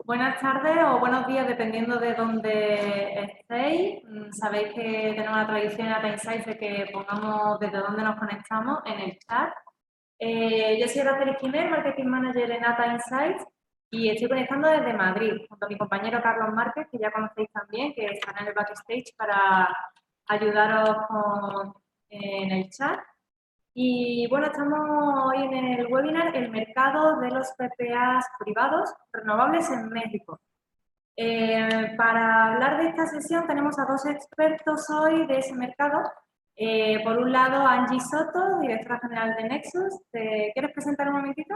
Buenas tardes o buenos días, dependiendo de dónde estéis. Sabéis que tenemos la tradición en Data Insights de que pongamos desde dónde nos conectamos en el chat. Yo soy Araceli Esquimer, Marketing Manager en Data Insights, y estoy conectando desde Madrid, junto a mi compañero Carlos Márquez, que ya conocéis también, que estará en el backstage para ayudaros en el chat. Y bueno, estamos hoy en el webinar El mercado de los PPAs privados renovables en México. Para hablar de esta sesión tenemos a dos expertos hoy de ese mercado. Por un lado, Angie Soto, directora general de Nexus. ¿Te quieres presentar un momentito?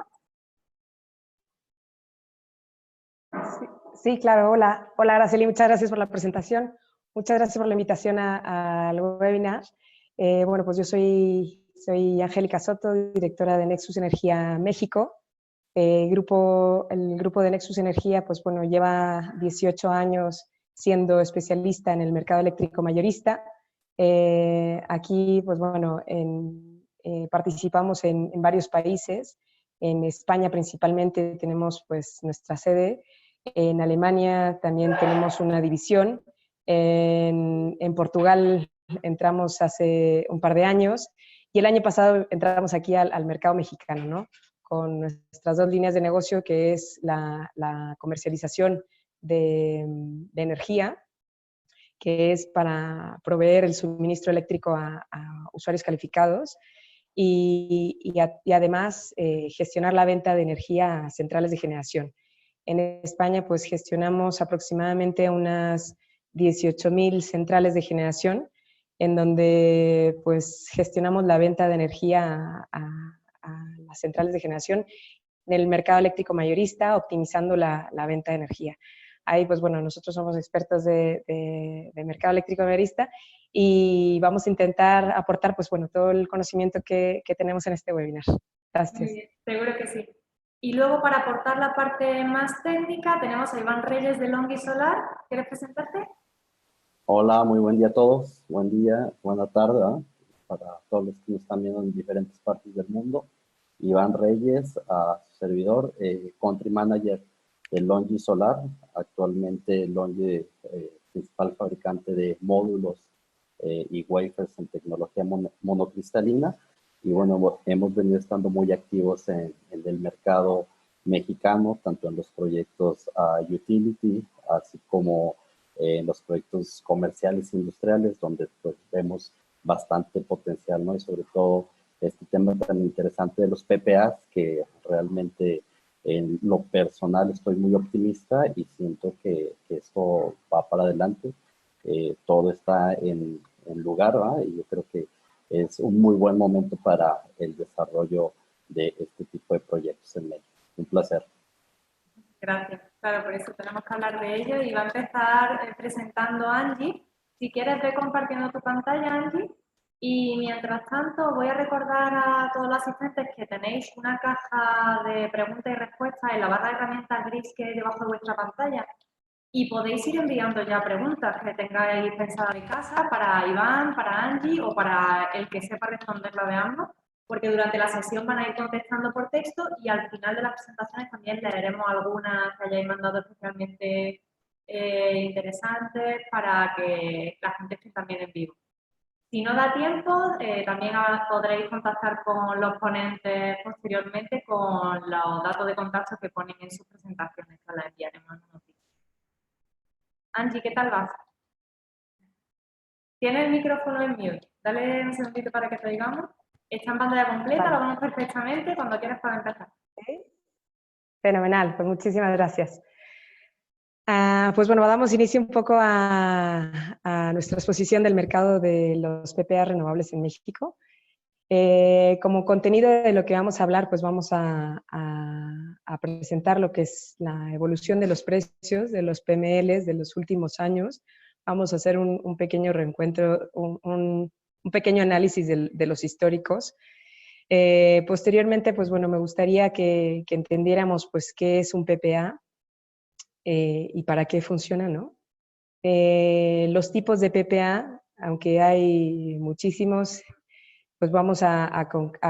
Sí, claro. Hola, Araceli, muchas gracias por la presentación. Muchas gracias por la invitación al webinar. Bueno, pues yo soy Angélica Soto, directora de Nexus Energía México. El grupo de Nexus Energía, pues bueno, lleva 18 años siendo especialista en el mercado eléctrico mayorista. Aquí, pues bueno, participamos en varios países. En España principalmente tenemos pues nuestra sede. En Alemania también tenemos una división. En Portugal entramos hace un par de años y el año pasado entramos aquí al mercado mexicano, ¿no? Con nuestras dos líneas de negocio, que es la comercialización de energía, que es para proveer el suministro eléctrico a usuarios calificados y además gestionar la venta de energía a centrales de generación. En España, pues gestionamos aproximadamente unas 18,000 centrales de generación, en donde pues gestionamos la venta de energía a las centrales de generación en el mercado eléctrico mayorista, optimizando la venta de energía. Ahí, pues bueno, nosotros somos expertos de mercado eléctrico mayorista y vamos a intentar aportar, pues bueno, todo el conocimiento que tenemos en este webinar. Gracias. Muy bien, seguro que sí. Y luego, para aportar la parte más técnica, tenemos a Iván Reyes de Longi Solar. ¿Quieres presentarte? Hola, muy buen día a todos. Buen día, buena tarde, ¿eh? Para todos los que nos están viendo en diferentes partes del mundo. Iván Reyes, a su servidor, Country Manager de Longi Solar. Actualmente Longi, principal fabricante de módulos y wafers en tecnología monocristalina. Y bueno, hemos venido estando muy activos en el mercado mexicano, tanto en los proyectos utility, así como en los proyectos comerciales e industriales, donde pues vemos bastante potencial, ¿no? Y sobre todo este tema tan interesante de los PPAs, que realmente en lo personal estoy muy optimista y siento que esto va para adelante. Todo está en lugar, ¿verdad? Y yo creo que es un muy buen momento para el desarrollo de este tipo de proyectos en México. Un placer. Gracias. Claro, por eso tenemos que hablar de ello y va a empezar presentando a Angie. Si quieres, ve compartiendo tu pantalla, Angie. Y mientras tanto, voy a recordar a todos los asistentes que tenéis una caja de preguntas y respuestas en la barra de herramientas gris que hay debajo de vuestra pantalla. Y podéis ir enviando ya preguntas que tengáis pensadas en casa para Iván, para Angie o para el que sepa responderlo de ambos, porque durante la sesión van a ir contestando por texto y al final de las presentaciones también leeremos algunas que hayáis mandado especialmente interesantes para que la gente esté también en vivo. Si no da tiempo, también podréis contactar con los ponentes posteriormente con los datos de contacto que ponen en sus presentaciones, que las enviaremos en unos días. Angie, ¿qué tal vas? Tiene el micrófono en mute. Dale un segundito para que te digamos. Está en pantalla completa, Vale. lo vemos perfectamente. Cuando quieras para empezar. ¿Sí? Fenomenal, pues muchísimas gracias. Pues bueno, damos inicio un poco a nuestra exposición del mercado de los PPA renovables en México. Como contenido de lo que vamos a hablar, pues vamos a presentar lo que es la evolución de los precios de los PMLs de los últimos años. Vamos a hacer un pequeño reencuentro, un pequeño análisis de los históricos. Posteriormente, pues bueno, me gustaría que entendiéramos pues qué es un PPA y para qué funciona, ¿no? Los tipos de PPA, aunque hay muchísimos, pues vamos a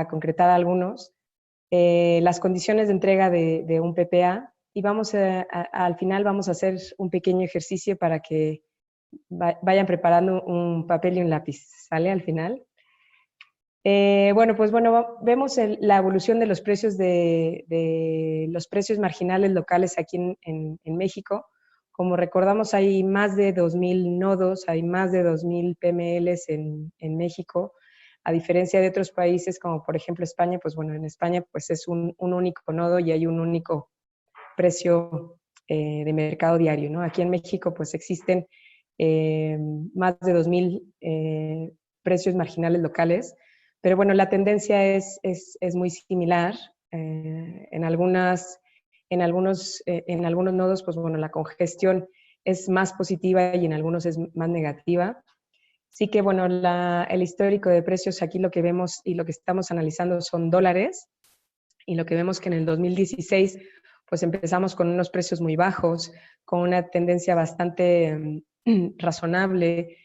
concretar algunos. Las condiciones de entrega de un PPA, y al final vamos a hacer un pequeño ejercicio para que vayan preparando un papel y un lápiz, ¿sale? Al final. Vemos la evolución de los precios de los precios marginales locales aquí en México. Como recordamos, hay más de 2,000 nodos, hay más de 2,000 PMLs en México, a diferencia de otros países como por ejemplo España. Pues bueno, en España pues es un único nodo y hay un único precio de mercado diario, ¿no? Aquí en México pues existen más de 2,000 precios marginales locales, pero bueno, la tendencia es muy similar. En algunos nodos, pues bueno, la congestión es más positiva y en algunos es más negativa. Sí que bueno, el histórico de precios aquí lo que vemos y lo que estamos analizando son dólares, y lo que vemos que en el 2016 pues empezamos con unos precios muy bajos, con una tendencia bastante razonable,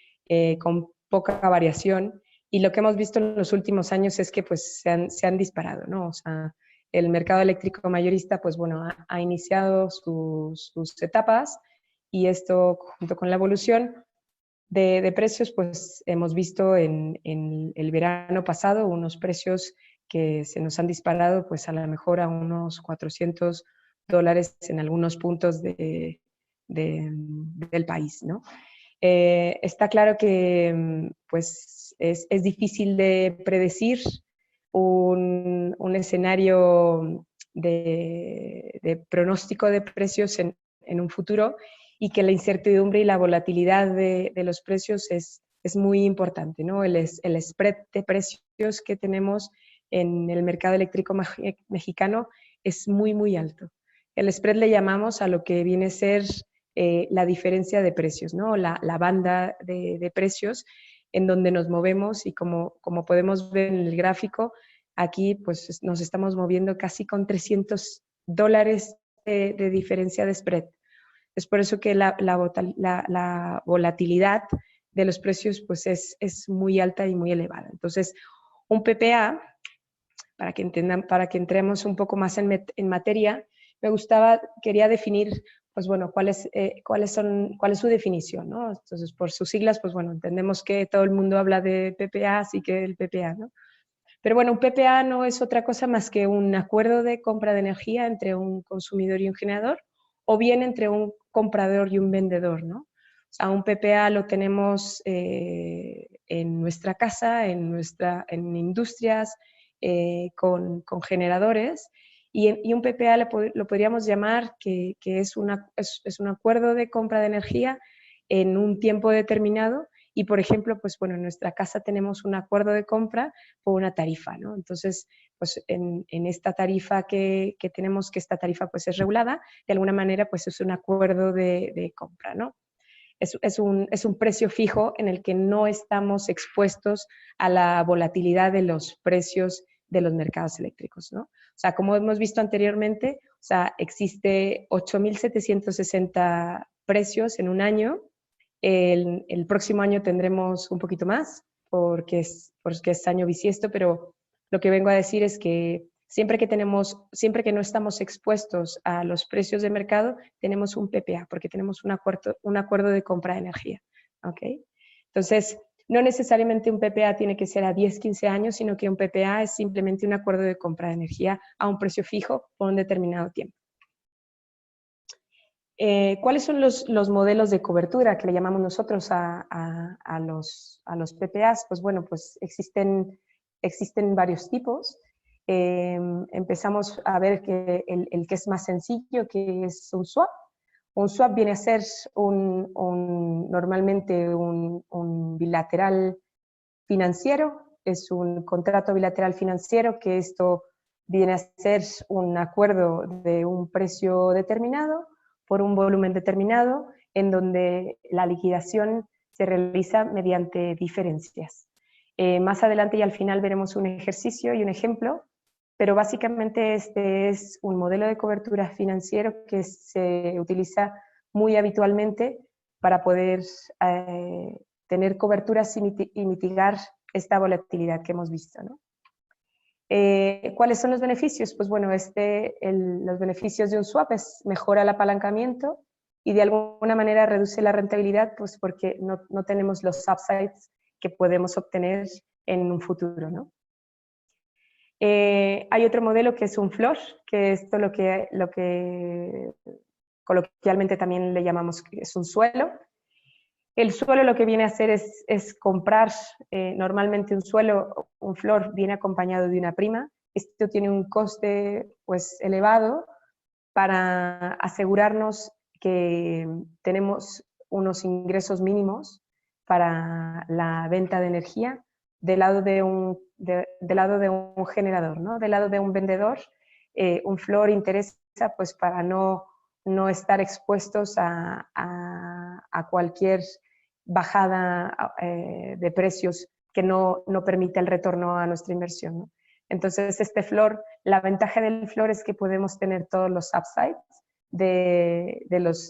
con poca variación, y lo que hemos visto en los últimos años es que pues se han disparado, ¿no? O sea, el mercado eléctrico mayorista pues bueno, ha iniciado sus etapas, y esto junto con la evolución de precios pues hemos visto en el verano pasado unos precios que se nos han disparado pues a lo mejor a unos $400 en algunos puntos del país, ¿no? Está claro que pues es difícil de predecir un escenario de pronóstico de precios en un futuro, y que la incertidumbre y la volatilidad de los precios es muy importante, ¿no? El spread de precios que tenemos en el mercado eléctrico mexicano es muy, muy alto. El spread le llamamos a lo que viene a ser la diferencia de precios, ¿no? La banda de precios en donde nos movemos, y como podemos ver en el gráfico, aquí pues nos estamos moviendo casi con $300 de diferencia de spread. Es por eso que la volatilidad de los precios pues es muy alta y muy elevada. Entonces, un PPA, para que entremos un poco más en materia, quería definir, pues bueno, cuál es su definición, ¿no? Entonces, por sus siglas, pues bueno, entendemos que todo el mundo habla de PPA, así que el PPA, ¿no? Pero bueno, un PPA no es otra cosa más que un acuerdo de compra de energía entre un consumidor y un generador, o bien entre un comprador y un vendedor, ¿no? O sea, un PPA lo tenemos en nuestra casa, en industrias, con generadores, y un PPA lo podríamos llamar que es un acuerdo de compra de energía en un tiempo determinado. Y, por ejemplo, pues bueno, en nuestra casa tenemos un acuerdo de compra por una tarifa, ¿no? Entonces, pues en esta tarifa que tenemos, que esta tarifa pues es regulada, de alguna manera pues es un acuerdo de compra, ¿no? Es un precio fijo en el que no estamos expuestos a la volatilidad de los precios de los mercados eléctricos, ¿no? O sea, como hemos visto anteriormente, o sea, existe 8,760 precios en un año. El próximo año tendremos un poquito más, porque es año bisiesto, pero lo que vengo a decir es que siempre que no estamos expuestos a los precios de mercado, tenemos un PPA, porque tenemos un acuerdo de compra de energía, ¿ok? Entonces, no necesariamente un PPA tiene que ser a 10, 15 años, sino que un PPA es simplemente un acuerdo de compra de energía a un precio fijo por un determinado tiempo. ¿Cuáles son los modelos de cobertura que le llamamos nosotros a los PPAs? Pues bueno, pues existen varios tipos. Empezamos a ver que el que es más sencillo, que es un swap. Un swap viene a ser normalmente un bilateral financiero. Es un contrato bilateral financiero, que esto viene a ser un acuerdo de un precio determinado por un volumen determinado, en donde la liquidación se realiza mediante diferencias. Más adelante y al final veremos un ejercicio y un ejemplo, pero básicamente este es un modelo de cobertura financiero que se utiliza muy habitualmente para poder tener coberturas y mitigar esta volatilidad que hemos visto, ¿no? ¿Cuáles son los beneficios? Pues bueno, los beneficios de un swap es mejora el apalancamiento y de alguna manera reduce la rentabilidad, pues porque no tenemos los upsides que podemos obtener en un futuro, ¿no? Hay otro modelo que es un floor, que esto lo que coloquialmente también le llamamos que es un suelo. El suelo lo que viene a hacer es comprar normalmente un suelo, un floor viene acompañado de una prima. Esto tiene un coste pues elevado para asegurarnos que tenemos unos ingresos mínimos para la venta de energía del lado de un generador, ¿no? Del lado de un vendedor, un floor interesa pues para no estar expuestos a cualquier bajada de precios que no permita el retorno a nuestra inversión, ¿no? Entonces, este floor, la ventaja del floor es que podemos tener todos los upsides de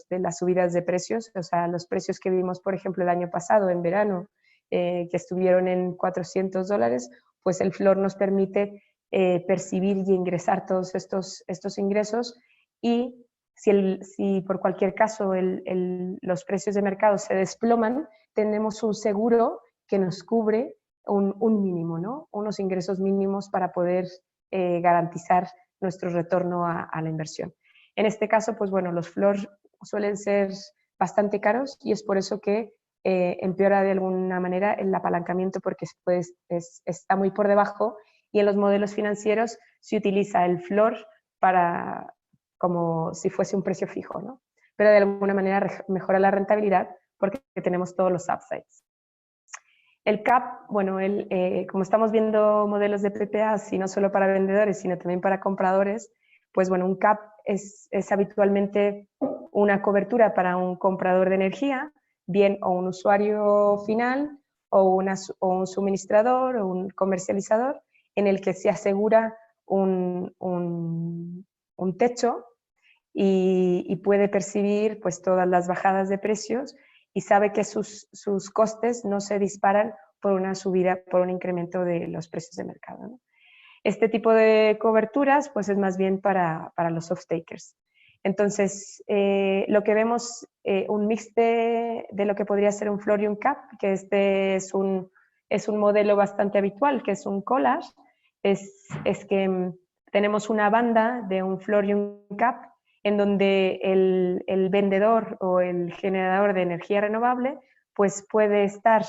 las subidas de precios, o sea, los precios que vimos, por ejemplo, el año pasado, en verano, que estuvieron en $400, pues el floor nos permite percibir y ingresar todos estos ingresos, y si por cualquier caso los precios de mercado se desploman, tenemos un seguro que nos cubre un mínimo, ¿no? Unos ingresos mínimos para poder garantizar nuestro retorno a la inversión. En este caso, pues bueno, los floors suelen ser bastante caros y es por eso que empeora de alguna manera el apalancamiento, porque está muy por debajo, y en los modelos financieros se utiliza el floor como si fuese un precio fijo, ¿no? Pero de alguna manera mejora la rentabilidad porque tenemos todos los upsides. El CAP, bueno, como estamos viendo modelos de PPAs, y no solo para vendedores, sino también para compradores, pues bueno, un CAP es habitualmente una cobertura para un comprador de energía, bien o un usuario final, o un suministrador, o un comercializador, en el que se asegura un techo y puede percibir pues todas las bajadas de precios, y sabe que sus costes no se disparan por una subida, por un incremento de los precios de mercado, ¿no? Este tipo de coberturas pues es más bien para los off-takers. Entonces, lo que vemos, un mix de lo que podría ser un floor y un cap, que es un modelo bastante habitual, que es un collage, es que tenemos una banda de un floor y un cap, en donde el vendedor o el generador de energía renovable pues puede estar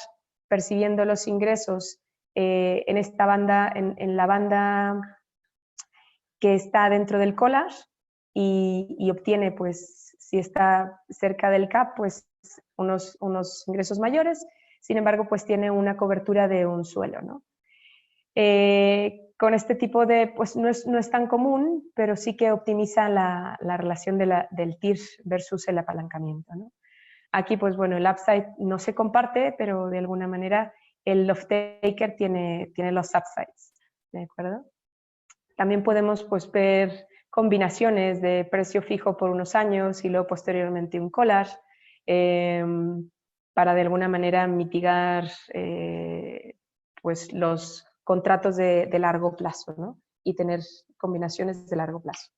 percibiendo los ingresos en esta banda, en la banda que está dentro del collage, y obtiene, pues, si está cerca del cap, pues unos ingresos mayores. Sin embargo, pues tiene una cobertura de un suelo, ¿no? Con este tipo de, pues no es tan común, pero sí que optimiza la relación del TIR versus el apalancamiento, ¿no? Aquí, pues bueno, el upside no se comparte, pero de alguna manera el off-taker tiene los upsides, ¿de acuerdo? También podemos pues ver combinaciones de precio fijo por unos años y luego posteriormente un collage, para de alguna manera mitigar pues los contratos de largo plazo, ¿no? Y tener combinaciones de largo plazo.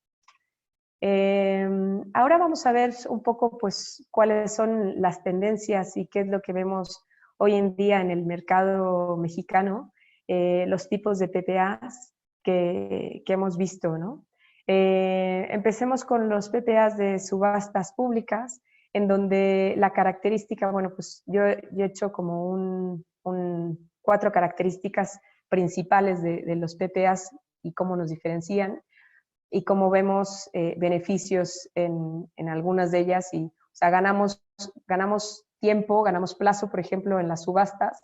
Ahora vamos a ver un poco pues cuáles son las tendencias y qué es lo que vemos hoy en día en el mercado mexicano, los tipos de PPAs que hemos visto, ¿no? Empecemos con los PPAs de subastas públicas, en donde la característica, bueno, pues yo he hecho como 4 características principales de los PPAs y cómo nos diferencian, y cómo vemos beneficios en algunas de ellas. Y, o sea, ganamos tiempo, ganamos plazo, por ejemplo, en las subastas,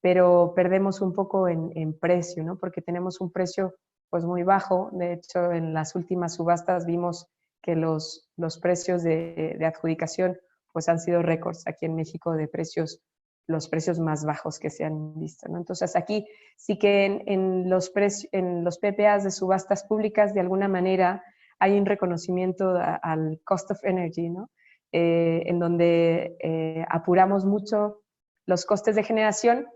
pero perdemos un poco en precio, ¿no? Porque tenemos un precio pues muy bajo. De hecho, en las últimas subastas vimos que los precios de adjudicación pues han sido récords aquí en México de precios, los precios más bajos que se han visto, ¿no? Entonces aquí sí que en los PPAs de subastas públicas de alguna manera hay un reconocimiento al cost of energy, ¿no? En donde apuramos mucho los costes de generación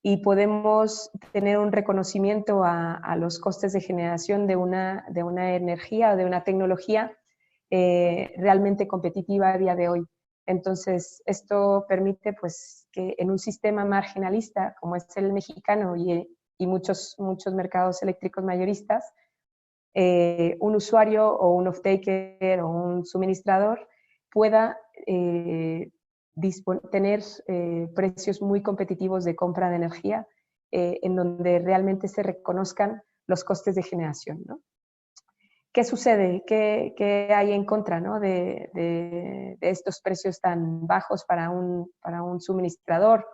y podemos tener un reconocimiento a los costes de generación de una energía o de una tecnología realmente competitiva a día de hoy. Entonces, esto permite pues, que en un sistema marginalista como es el mexicano y muchos mercados eléctricos mayoristas, un usuario o un off-taker o un suministrador pueda tener precios muy competitivos de compra de energía en donde realmente se reconozcan los costes de generación, ¿no? ¿Qué sucede? ¿Qué hay en contra, ¿no? de estos precios tan bajos para un suministrador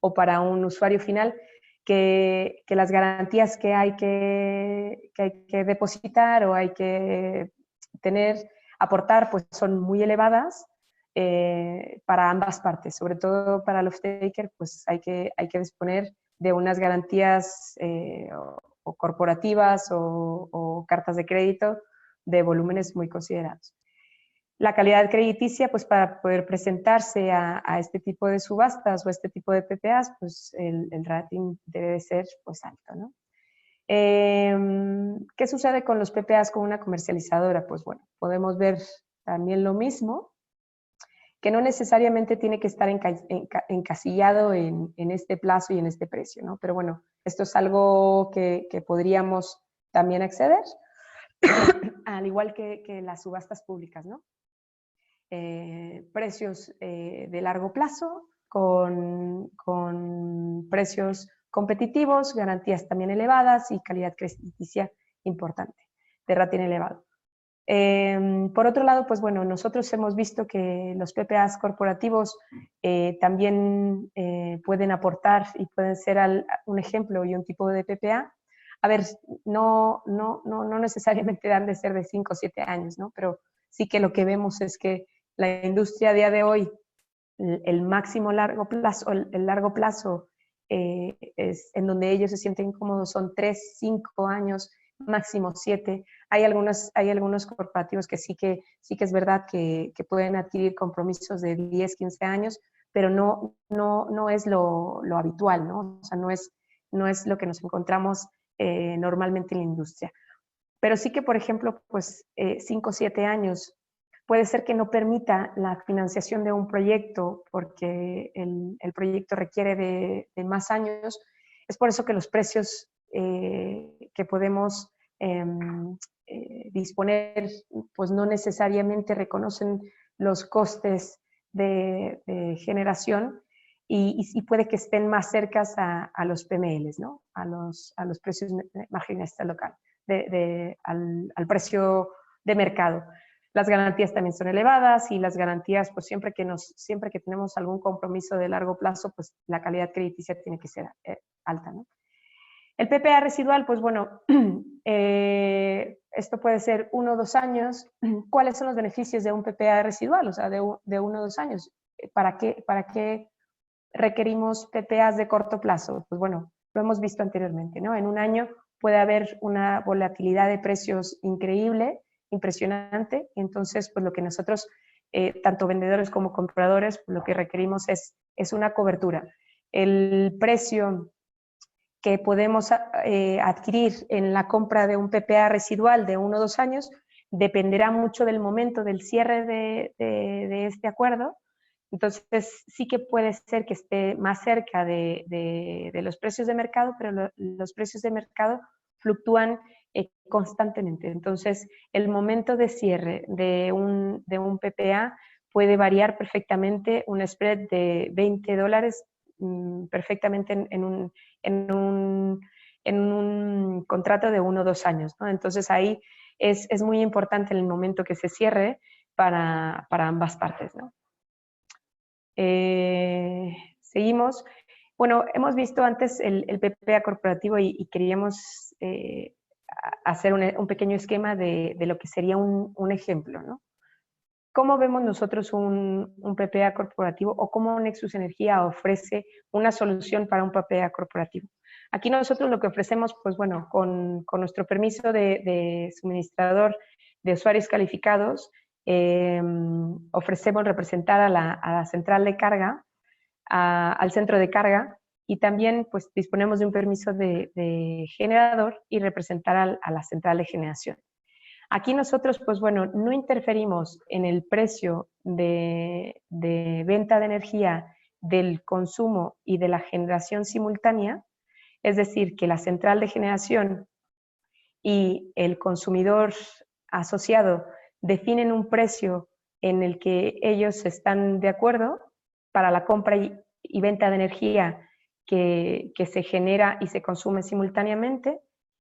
o para un usuario final? Que las garantías que hay que depositar o hay que aportar, pues son muy elevadas para ambas partes. Sobre todo para el off-taker, pues hay que disponer de unas garantías o corporativas o cartas de crédito de volúmenes muy considerados. La calidad crediticia, pues para poder presentarse a este tipo de subastas o a este tipo de PPAs, pues el rating debe ser pues alto, ¿no? ¿Qué sucede con los PPAs con una comercializadora? Pues bueno, podemos ver también lo mismo, que no necesariamente tiene que estar encasillado en este plazo y en este precio, ¿no? Pero bueno, esto es algo que podríamos también acceder, al igual que las subastas públicas, ¿no? Precios de largo plazo con precios competitivos, garantías también elevadas y calidad crediticia importante, de rating elevado. Por otro lado, pues bueno, nosotros hemos visto que los PPAs corporativos también pueden aportar y pueden ser un ejemplo y un tipo de PPA. A ver, no necesariamente han de ser de 5 o 7 años, ¿no? Pero sí que lo que vemos es que la industria a día de hoy, el máximo largo plazo, el largo plazo es en donde ellos se sienten cómodos son 3, 5 años, máximo 7. Hay algunos corporativos que sí que es verdad que pueden adquirir compromisos de 10, 15 años, pero no es lo habitual, ¿no? O sea, no es lo que nos encontramos normalmente en la industria. Pero sí que, por ejemplo, pues 5 o 7 años puede ser que no permita la financiación de un proyecto porque el proyecto requiere de más años. Es por eso que los precios que podemos disponer pues no necesariamente reconocen los costes de generación y puede que estén más cercas a los PMLs, ¿no? A los precios marginalistas local, al precio de mercado. Las garantías también son elevadas y las garantías, pues siempre que tenemos algún compromiso de largo plazo, pues la calidad crediticia tiene que ser alta, ¿no? El PPA residual, pues bueno, esto puede ser 1 o 2 años. ¿Cuáles son los beneficios de un PPA residual? O sea, de 1 o 2 años. ¿Para qué requerimos PPAs de corto plazo? Pues bueno, lo hemos visto anteriormente, ¿no? En un año puede haber una volatilidad de precios increíble, impresionante. Entonces, pues lo que nosotros, tanto vendedores como compradores, lo que requerimos es una cobertura. El precio que podemos adquirir en la compra de un PPA residual de 1 o 2 años dependerá mucho del momento del cierre de este acuerdo. Entonces, sí que puede ser que esté más cerca de los precios de mercado, pero los precios de mercado fluctúan constantemente. Entonces, el momento de cierre de un PPA puede variar perfectamente un spread de $20 perfectamente en un contrato de 1 o 2 años, ¿no? Entonces, ahí es muy importante el momento que se cierre para ambas partes, ¿no? Seguimos. Bueno, hemos visto antes el PPA corporativo y queríamos hacer un pequeño esquema de lo que sería un ejemplo, ¿no? ¿Cómo vemos nosotros un PPA corporativo o cómo Nexus Energía ofrece una solución para un PPA corporativo? Aquí nosotros lo que ofrecemos, pues bueno, con nuestro permiso de suministrador de usuarios calificados, ofrecemos representar a la central de carga, al centro de carga, y también pues disponemos de un permiso de generador y representar a la central de generación. Aquí nosotros, pues bueno, no interferimos en el precio de venta de energía del consumo y de la generación simultánea, es decir, que la central de generación y el consumidor asociado definen un precio en el que ellos están de acuerdo para la compra y venta de energía que se genera y se consume simultáneamente,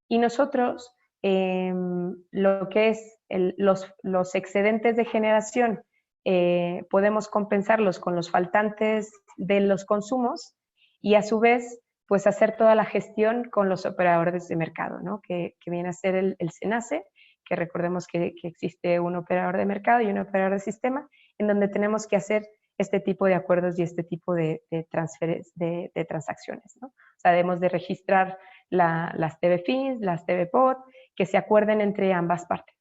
y nosotros lo que es los excedentes de generación podemos compensarlos con los faltantes de los consumos y a su vez pues hacer toda la gestión con los operadores de mercado, ¿no? que viene a ser el SENACE, que recordemos que existe un operador de mercado y un operador de sistema, en donde tenemos que hacer este tipo de acuerdos y este tipo de transacciones, ¿no? O sea, debemos de registrar las TVFINs, las TVPOT, que se acuerden entre ambas partes.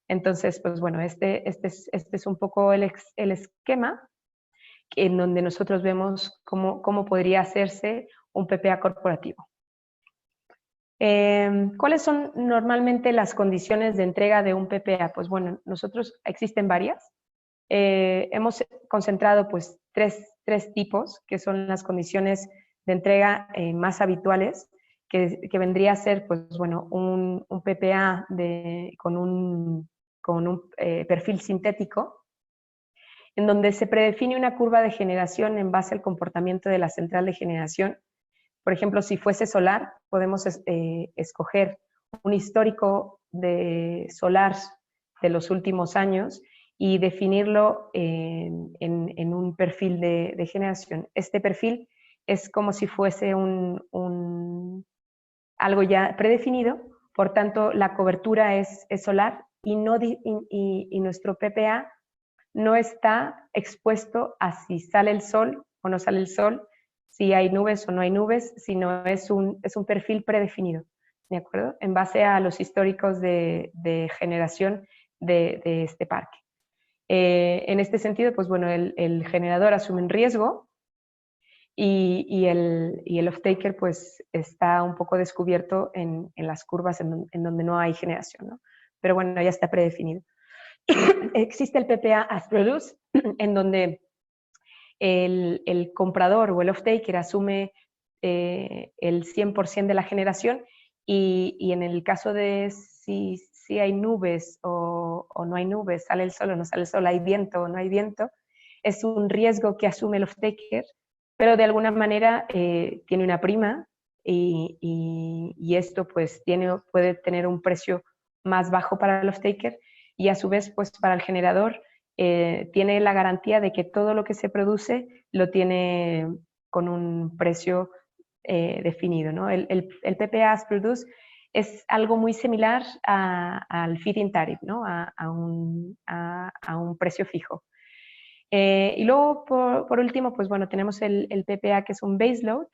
Entonces, pues bueno, este es un poco el esquema en donde nosotros vemos cómo podría hacerse un PPA corporativo. ¿Cuáles son normalmente las condiciones de entrega de un PPA? Pues bueno, nosotros existen varias. Hemos concentrado pues tres tipos, que son las condiciones de entrega más habituales, que vendría a ser pues bueno, un PPA con un perfil sintético, en donde se predefine una curva de generación en base al comportamiento de la central de generación. Por ejemplo, si fuese solar, podemos escoger un histórico de solar de los últimos años y definirlo en un perfil de generación. Este perfil es como si fuese algo ya predefinido, por tanto la cobertura es solar y nuestro PPA no está expuesto a si sale el sol o no sale el sol, si hay nubes o no hay nubes, sino es un perfil predefinido, ¿de acuerdo? En base a los históricos de generación de este parque. En este sentido, pues bueno, el generador asume un riesgo y el off-taker pues está un poco descubierto en las curvas en donde no hay generación, ¿no? Pero bueno, ya está predefinido. Existe el PPA as produced, en donde el comprador o el off-taker asume el 100% de la generación y en el caso de si hay nubes o no hay nubes, sale el sol o no sale el sol, hay viento o no hay viento, es un riesgo que asume el off-taker, pero de alguna manera tiene una prima y esto pues puede tener un precio más bajo para el off-taker y a su vez pues para el generador tiene la garantía de que todo lo que se produce lo tiene con un precio definido, ¿no? El PPA as produced es algo muy similar al feed-in tariff, ¿no? a un precio fijo. Y luego, por último, pues bueno, tenemos el PPA que es un base load,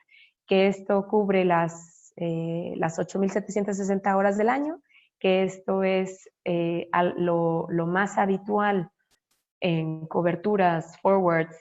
que esto cubre las 8.760 horas del año, que esto es lo más habitual en coberturas, forwards,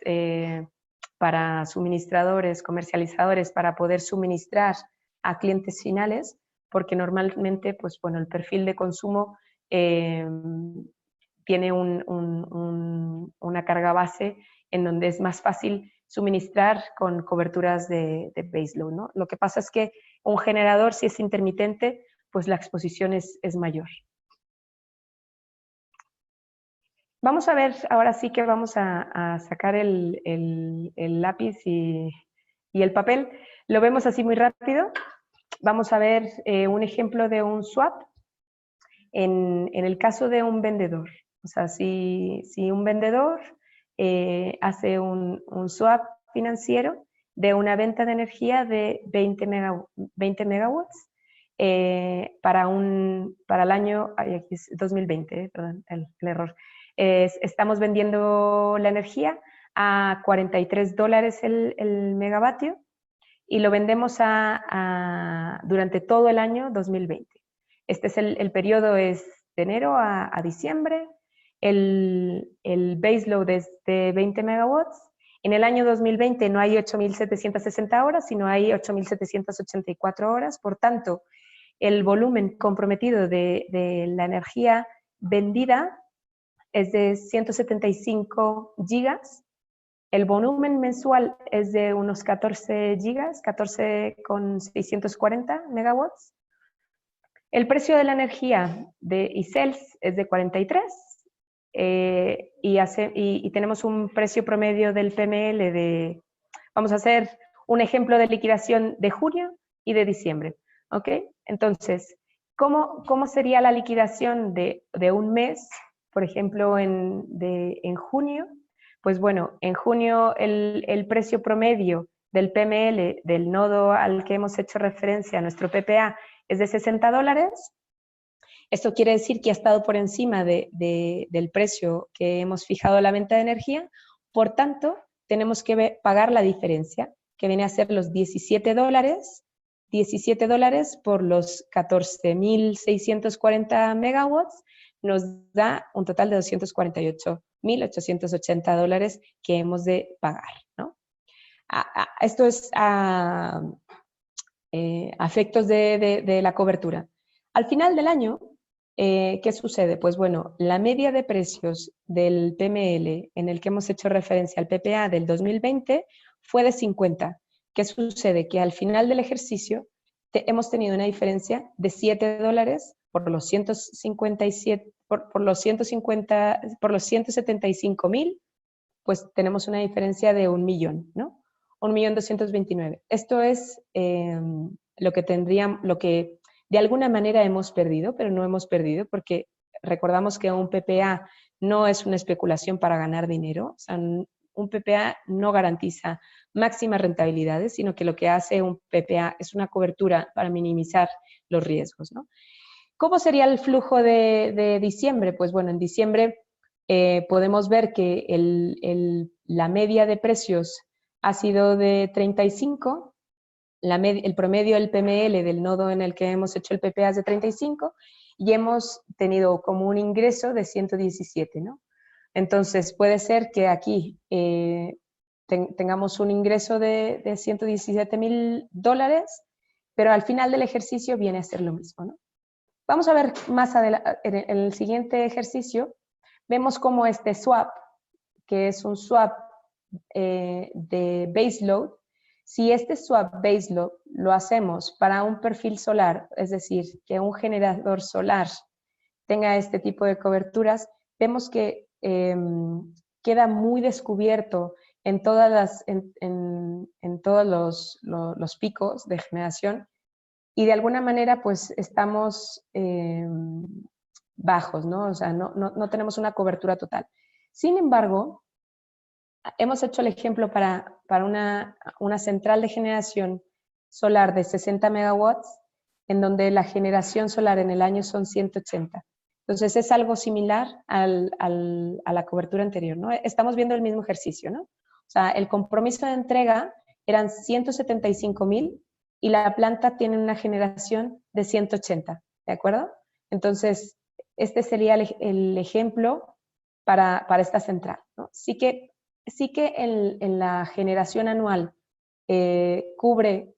para suministradores, comercializadores, para poder suministrar a clientes finales, porque normalmente, pues bueno, el perfil de consumo tiene una carga base en donde es más fácil suministrar con coberturas de baseload, ¿no? Lo que pasa es que un generador, si es intermitente, pues la exposición es mayor. Vamos a ver, ahora sí que vamos a sacar el lápiz y el papel. Lo vemos así muy rápido. Vamos a ver un ejemplo de un swap en el caso de un vendedor. O sea, si un vendedor hace un swap financiero de una venta de energía de 20 megawatts para el año, aquí es 2020, perdón, el error. Estamos vendiendo la energía a $43 el megavatio y lo vendemos durante todo el año 2020. Este es el periodo es de enero a diciembre. El baseload es de 20 megawatts En el año 2020 no hay 8.760 horas, sino hay 8.784 horas. Por tanto, el volumen comprometido de la energía vendida es de 175 gigas. El volumen mensual es de unos 14 gigas, 14,640 megawatts. El precio de la energía de ICELS es de 43 y tenemos un precio promedio del PML de, vamos a hacer un ejemplo de liquidación de junio y de diciembre, ¿ok? Entonces, ¿cómo sería la liquidación de un mes, por ejemplo, en junio? Pues bueno, en junio el precio promedio del PML del nodo al que hemos hecho referencia, nuestro PPA, es de $60. Esto quiere decir que ha estado por encima del precio que hemos fijado a la venta de energía. Por tanto, tenemos que pagar la diferencia, que viene a ser los $17. $17 por los 14.640 megawatts nos da un total de $248.880 que hemos de pagar, ¿no? Esto es a efectos de la cobertura. Al final del año, ¿qué sucede? Pues bueno, la media de precios del PML en el que hemos hecho referencia al PPA del 2020 fue de 50. ¿Qué sucede? Que al final del ejercicio hemos tenido una diferencia de $7 por los 157, por los 175.000, pues tenemos una diferencia de 1 millón, ¿no? 1.229.000. Esto es lo que de alguna manera hemos perdido, pero no hemos perdido porque recordamos que un PPA no es una especulación para ganar dinero. O sea, un PPA no garantiza máximas rentabilidades, sino que lo que hace un PPA es una cobertura para minimizar los riesgos, ¿no? ¿Cómo sería el flujo de diciembre? Pues bueno, en diciembre podemos ver que la media de precios ha sido de 35, el promedio del PML del nodo en el que hemos hecho el PPA es de 35 y hemos tenido como un ingreso de 117, ¿no? Entonces puede ser que aquí tengamos un ingreso de $117.000, pero al final del ejercicio viene a ser lo mismo, ¿no? Vamos a ver más adelante, en el siguiente ejercicio, vemos cómo este swap, que es un swap de baseload, si este swap baseload lo hacemos para un perfil solar, es decir, que un generador solar tenga este tipo de coberturas, vemos que queda muy descubierto en todos los picos de generación y de alguna manera pues estamos bajos, ¿no? O sea, no tenemos una cobertura total. Sin embargo, hemos hecho el ejemplo para una central de generación solar de 60 megawatts, en donde la generación solar en el año son 180. Entonces es algo similar a la cobertura anterior, ¿no? Estamos viendo el mismo ejercicio, ¿no? O sea, el compromiso de entrega eran 175.000 y la planta tiene una generación de 180, ¿de acuerdo? Entonces, este sería el ejemplo para esta central, ¿no? Sí que en la generación anual cubre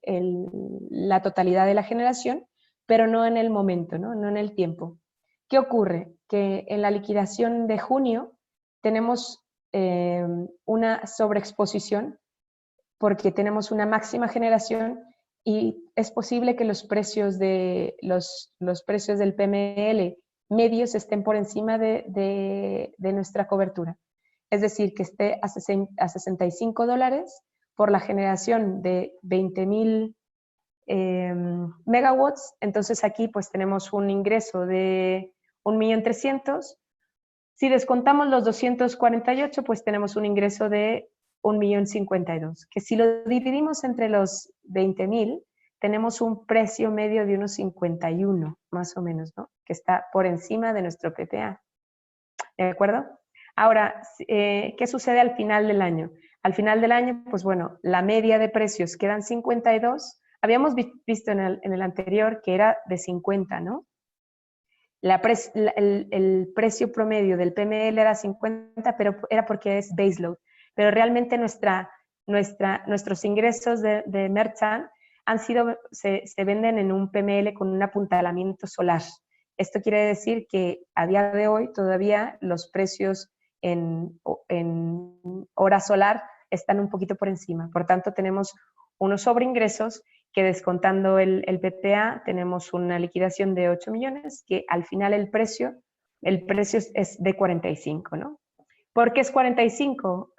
la totalidad de la generación, pero no en el momento, ¿no? No en el tiempo. ¿Qué ocurre? Que en la liquidación de junio tenemos una sobreexposición porque tenemos una máxima generación y es posible que los precios los precios del PML medios estén por encima de nuestra cobertura. Es decir, que esté a $65 por la generación de 20.000 megawatts. Entonces aquí pues tenemos un ingreso de 1.300.000. Si descontamos los 248, pues tenemos un ingreso de 1.052.000, que si lo dividimos entre los 20.000, tenemos un precio medio de unos 51, más o menos, ¿no? Que está por encima de nuestro PPA. ¿De acuerdo? Ahora, ¿qué sucede al final del año? Al final del año, pues bueno, la media de precios quedan 52. Habíamos visto en el anterior que era de 50, ¿no? El precio promedio del PML era 50, pero era porque es baseload. pero realmente nuestros ingresos de merchant se venden en un PML con un apuntalamiento solar. Esto quiere decir que a día de hoy todavía los precios en hora solar están un poquito por encima. Por tanto, tenemos unos sobreingresos que descontando el PPA tenemos una liquidación de 8 millones, que al final el precio es de 45, ¿no? ¿Por qué es 45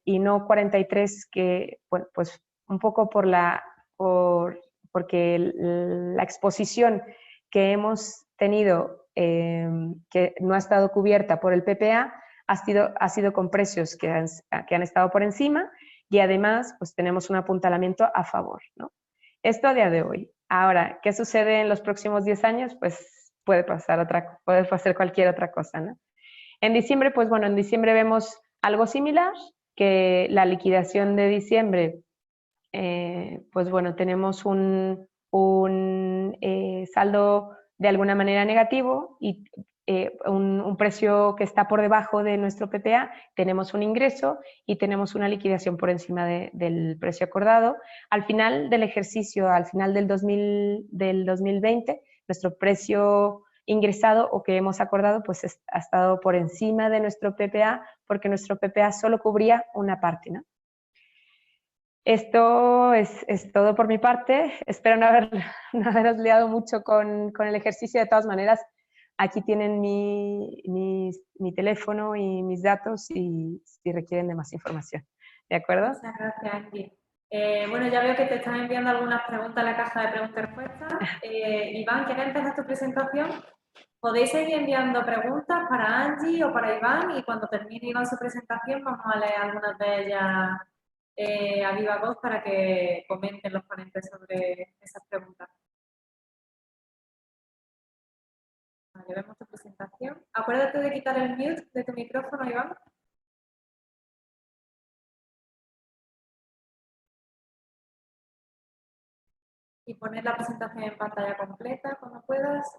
y no 43? Que, bueno, pues un poco porque la exposición que hemos tenido, que no ha estado cubierta por el PPA, ha sido con precios que han estado por encima, y además pues tenemos un apuntalamiento a favor, ¿no? Esto a día de hoy. Ahora, ¿qué sucede en los próximos 10 años? Pues puede pasar cualquier otra cosa, ¿no? En diciembre, pues bueno, en diciembre vemos algo similar, que la liquidación de diciembre, pues bueno, tenemos un saldo de alguna manera negativo y un precio que está por debajo de nuestro PPA, tenemos un ingreso y tenemos una liquidación por encima del precio acordado. Al final del ejercicio, al final del 2020, nuestro precio ingresado o que hemos acordado pues ha estado por encima de nuestro PPA, porque nuestro PPA solo cubría una parte, ¿no? Esto es todo por mi parte. Espero no haberos liado mucho con el ejercicio. De todas maneras, aquí tienen mi teléfono y mis datos si requieren de más información. ¿De acuerdo? Muchas gracias, Angie. Bueno, ya veo que te están enviando algunas preguntas a la caja de preguntas y respuestas. Iván, ¿quieres empezar tu presentación? Podéis seguir enviando preguntas para Angie o para Iván, y cuando termine Iván su presentación vamos a leer algunas de ellas a viva voz para que comenten los ponentes sobre esas preguntas. Vale, vemos tu presentación. Acuérdate de quitar el mute de tu micrófono, Iván. Y poner la presentación en pantalla completa cuando puedas.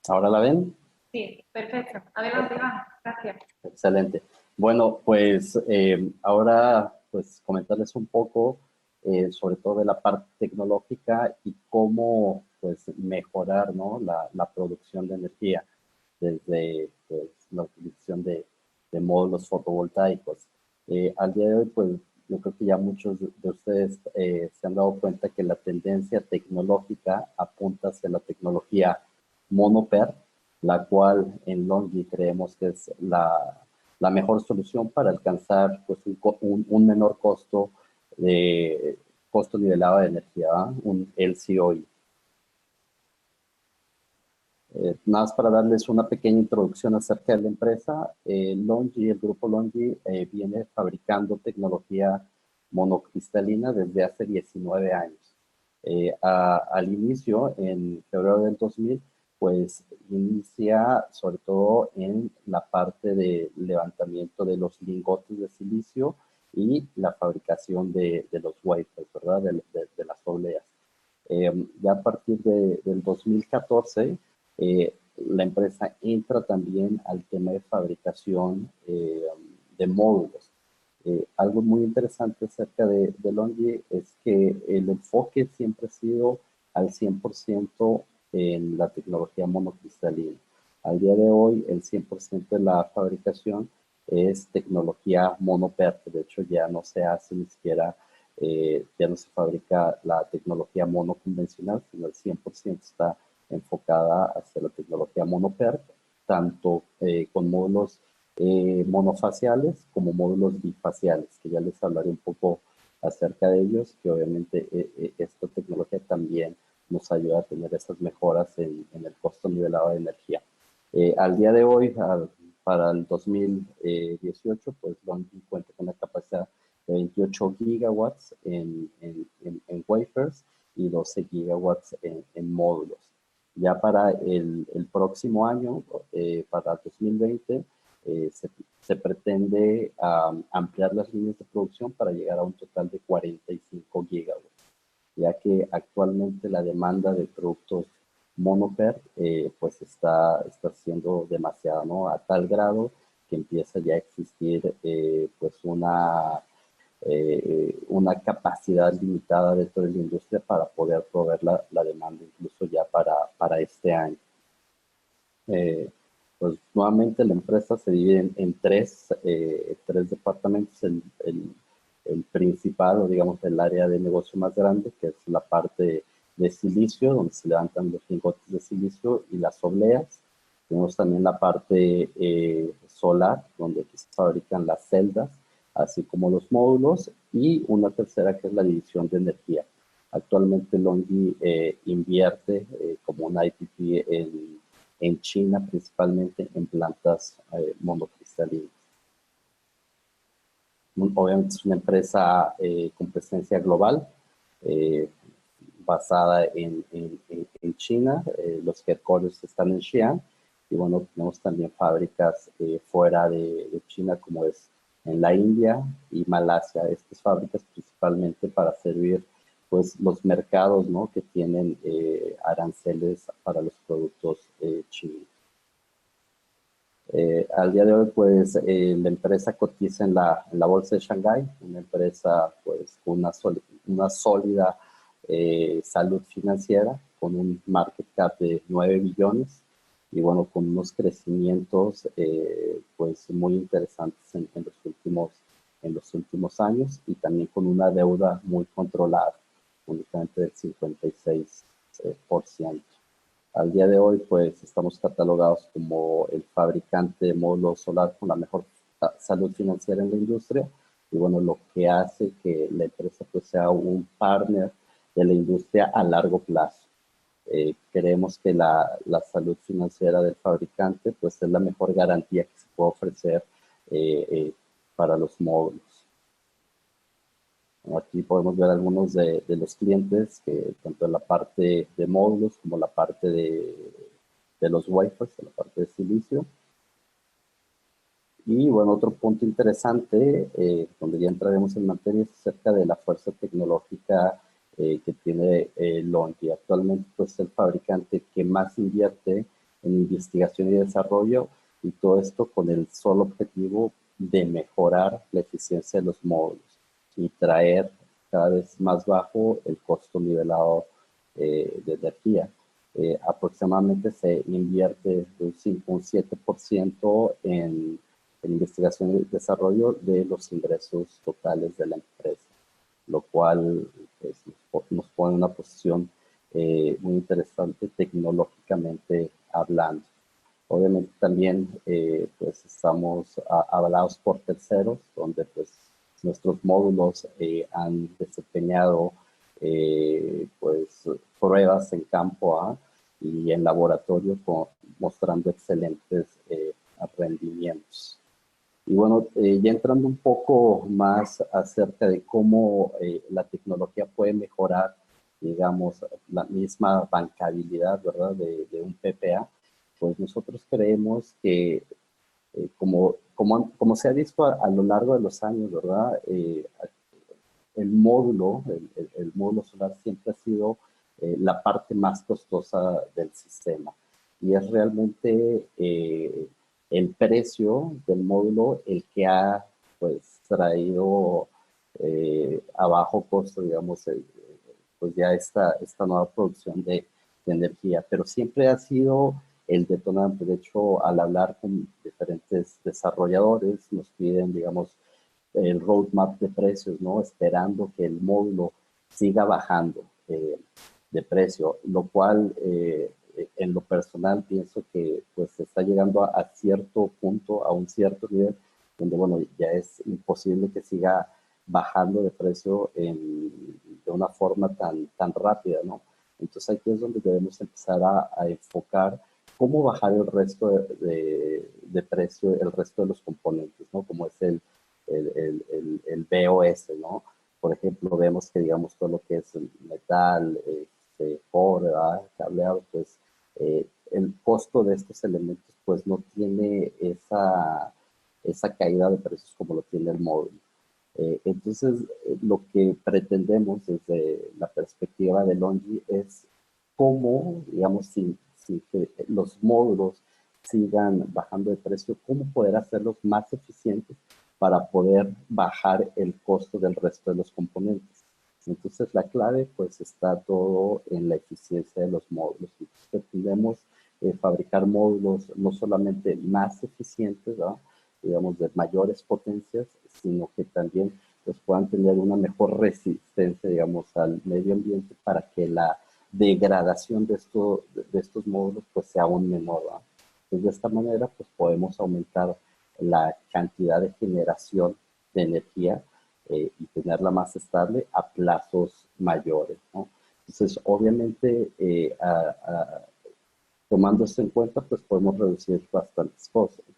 ¿Ahora la ven? Sí, perfecto. Adelante, Iván. Gracias. Excelente. Bueno, pues ahora pues comentarles un poco sobre todo de la parte tecnológica y cómo pues mejorar, ¿no?, la producción de energía desde pues, la utilización de módulos fotovoltaicos. Al día de hoy, pues yo creo que ya muchos de ustedes se han dado cuenta que la tendencia tecnológica apunta hacia la tecnología mono-PERC, la cual en LONGi creemos que es la mejor solución para alcanzar pues, un menor costo nivelado de energía, ¿verdad? Un LCOE. Nada más para darles una pequeña introducción acerca de la empresa. LONGi, el grupo LONGi, viene fabricando tecnología monocristalina desde hace 19 años. Al inicio, en febrero del 2000, pues inicia sobre todo en la parte de levantamiento de los lingotes de silicio y la fabricación de los wafers, ¿verdad? De las obleas. Ya a partir del 2014, la empresa entra también al tema de fabricación de módulos. Algo muy interesante acerca de LONGi es que el enfoque siempre ha sido al 100% en la tecnología monocristalina. Al día de hoy, el 100% de la fabricación es tecnología mono-PERC. De hecho, ya no se hace ni siquiera, ya no se fabrica la tecnología mono convencional, sino el 100% está enfocada hacia la tecnología mono-PERC, tanto con módulos monofaciales como módulos bifaciales, que ya les hablaré un poco acerca de ellos, que obviamente esta tecnología también nos ayuda a tener estas mejoras en el costo nivelado de energía. Al día de hoy, para el 2018, pues LONGi cuenta con una capacidad de 28 gigawatts en wafers y 12 gigawatts en módulos. Ya para el próximo año, para 2020, se pretende ampliar las líneas de producción para llegar a un total de 45 gigawatts, ya que actualmente la demanda de productos monoper pues está siendo demasiada, ¿no? A tal grado que empieza ya a existir pues una capacidad limitada dentro de la industria para poder proveer la demanda incluso ya para este año. Pues nuevamente la empresa se divide en tres departamentos. El principal, o digamos el área de negocio más grande, que es la parte de silicio, donde se levantan los lingotes de silicio y las obleas. Tenemos también la parte solar, donde aquí se fabrican las celdas, así como los módulos, y una tercera que es la división de energía. Actualmente LONGi invierte como un IPP en China, principalmente en plantas monocristalinas. Obviamente es una empresa con presencia global, basada en China. Los headquarters están en Xi'an, y bueno, tenemos también fábricas fuera de China, como es en la India y Malasia. Estas fábricas principalmente para servir pues los mercados, ¿no?, que tienen aranceles para los productos chinos. Al día de hoy, pues, la empresa cotiza en la bolsa de Shanghái, una empresa, pues, con una sólida salud financiera, con un market cap de 9 billones, y bueno, con unos crecimientos, pues, muy interesantes en los últimos años, y también con una deuda muy controlada, únicamente del 56%. Al día de hoy, pues, estamos catalogados como el fabricante de módulos solar con la mejor salud financiera en la industria, y bueno, lo que hace que la empresa pues sea un partner de la industria a largo plazo. Creemos que la salud financiera del fabricante pues es la mejor garantía que se puede ofrecer para los módulos. Aquí podemos ver algunos de los clientes, que tanto en la parte de módulos como la parte de los wafers, la parte de silicio. Y bueno, otro punto interesante, donde ya entraremos en materia, es acerca de la fuerza tecnológica que tiene LONGi. Actualmente pues, es el fabricante que más invierte en investigación y desarrollo, y todo esto con el solo objetivo de mejorar la eficiencia de los módulos y traer cada vez más bajo el costo nivelado de energía. Aproximadamente se invierte un 7% en investigación y desarrollo de los ingresos totales de la empresa, lo cual pues, nos pone en una posición muy interesante tecnológicamente hablando. Obviamente también pues estamos avalados por terceros, donde pues nuestros módulos han desempeñado pues pruebas en campo y en laboratorio, mostrando excelentes rendimientos. Y bueno, ya entrando un poco más acerca de cómo la tecnología puede mejorar, digamos, la misma bancabilidad, ¿verdad?, de un PPA, pues nosotros creemos que, como se ha visto a lo largo de los años, ¿verdad?, el módulo solar siempre ha sido la parte más costosa del sistema, y es realmente el precio del módulo el que ha pues traído a bajo costo, digamos, pues ya esta nueva producción de energía, pero siempre ha sido el detonante. De hecho, al hablar con diferentes desarrolladores, nos piden, digamos, el roadmap de precios, ¿no?, esperando que el módulo siga bajando de precio, lo cual en lo personal pienso que pues se está llegando a cierto punto, a un cierto nivel, donde bueno, ya es imposible que siga bajando de precio de una forma tan rápida, ¿no? Entonces aquí es donde debemos empezar a enfocar cómo bajar el resto de precio, el resto de los componentes, ¿no? Como es el BOS, ¿no? Por ejemplo, vemos que, digamos, todo lo que es el metal, cobre, cableado, pues el costo de estos elementos pues no tiene esa caída de precios como lo tiene el módulo. Entonces, lo que pretendemos desde la perspectiva de LONGi es cómo, digamos, sin que los módulos sigan bajando de precio, cómo poder hacerlos más eficientes para poder bajar el costo del resto de los componentes. Entonces, la clave, pues, está todo en la eficiencia de los módulos. Entonces, pretendemos fabricar módulos no solamente más eficientes, ¿no?, digamos, de mayores potencias, sino que también pues, puedan tener una mejor resistencia, digamos, al medio ambiente para que la degradación de estos módulos pues, sea aún menor, ¿no? Entonces, de esta manera, pues, podemos aumentar la cantidad de generación de energía y tenerla más estable a plazos mayores, ¿no? Entonces, obviamente, tomando esto en cuenta, pues podemos reducir bastantes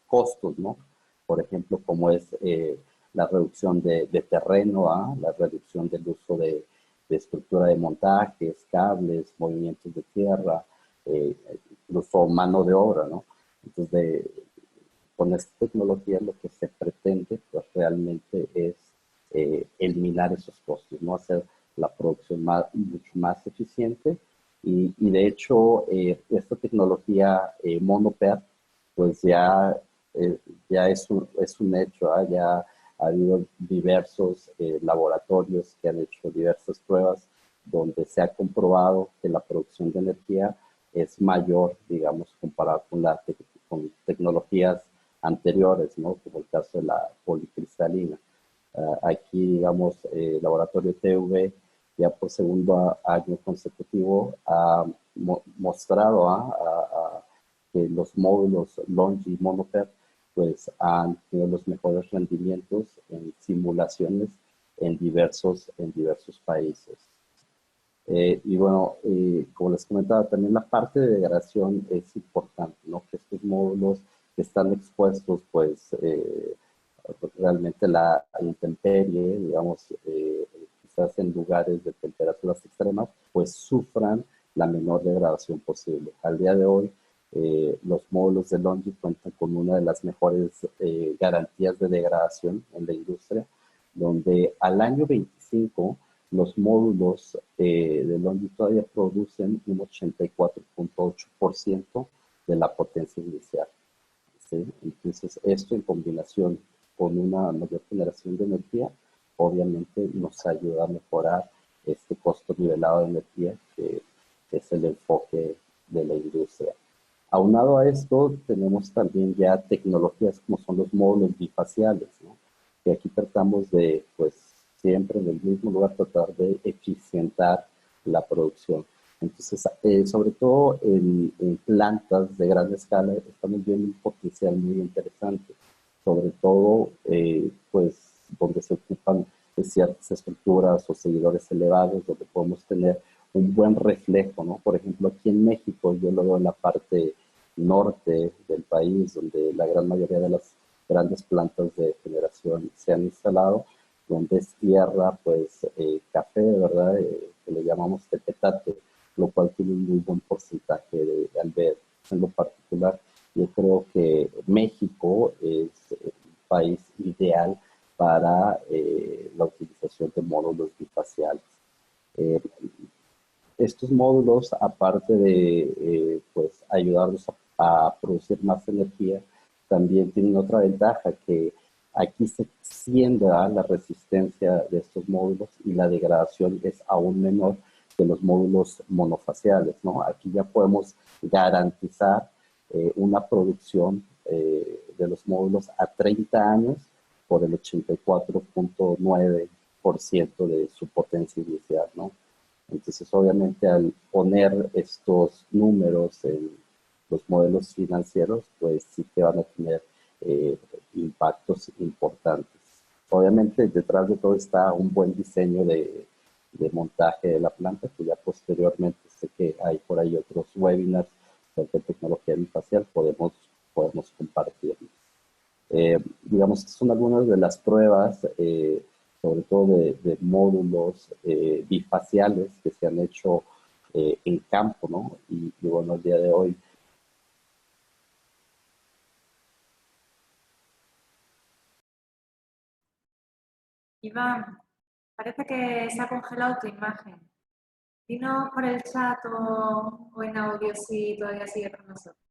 costos, ¿no? Por ejemplo, como es la reducción de terreno, la reducción del uso de estructura de montajes, cables, movimientos de tierra, incluso mano de obra, ¿no? Entonces, con esta tecnología lo que se pretende, pues realmente es eliminar esos costos, ¿no? Hacer la producción mucho más eficiente y de hecho, esta tecnología monoPER, pues ya es un hecho, ¿eh? Ya ha habido diversos laboratorios que han hecho diversas pruebas donde se ha comprobado que la producción de energía es mayor, digamos, comparado con tecnologías anteriores, ¿no? Como el caso de la policristalina. Aquí, digamos, el laboratorio TÜV ya por segundo año consecutivo ha mostrado que los módulos LONGi y monoPER pues han tenido los mejores rendimientos en simulaciones en diversos países. Y bueno, como les comentaba, también la parte de degradación es importante, ¿no? Que estos módulos que están expuestos, pues, realmente la intemperie, digamos, quizás en lugares de temperaturas extremas, pues sufran la menor degradación posible. Al día de hoy, los módulos de LONGi cuentan con una de las mejores garantías de degradación en la industria, donde al año 25 los módulos de LONGi todavía producen un 84.8% de la potencia inicial, ¿sí? Entonces, esto en combinación con una mayor generación de energía, obviamente nos ayuda a mejorar este costo nivelado de energía, que es el enfoque de la industria. Aunado a esto, tenemos también ya tecnologías como son los módulos bifaciales, ¿no? Que aquí tratamos de, pues, siempre en el mismo lugar tratar de eficientar la producción. Entonces, sobre todo en plantas de gran escala, estamos viendo un potencial muy interesante, sobre todo, pues, donde se ocupan de ciertas estructuras o seguidores elevados, donde podemos tener un buen reflejo, ¿no? Por ejemplo, aquí en México, yo lo veo en la parte norte del país, donde la gran mayoría de las grandes plantas de generación se han instalado, donde es tierra, pues, café, ¿verdad? Que le llamamos tepetate, lo cual tiene un muy buen porcentaje de albedo. En lo particular, yo creo que México es el país ideal para la utilización de módulos bifaciales. Estos módulos, aparte de pues, ayudarnos a producir más energía, también tienen otra ventaja, que aquí se extiende la resistencia de estos módulos y la degradación es aún menor que los módulos monofaciales, ¿no? Aquí ya podemos garantizar una producción de los módulos a 30 años por el 84.9% de su potencia inicial, ¿no? Entonces, obviamente, al poner estos números en los modelos financieros, pues sí que van a tener impactos importantes. Obviamente, detrás de todo está un buen diseño de montaje de la planta, que ya posteriormente sé que hay por ahí otros webinars sobre tecnología bifacial, podemos compartir. Digamos que son algunas de las pruebas, sobre todo de módulos bifaciales que se han hecho en campo, ¿no? Y bueno, el día de hoy. Iván, parece que se ha congelado tu imagen. Dinos por el chat o en audio si todavía sigue con nosotros.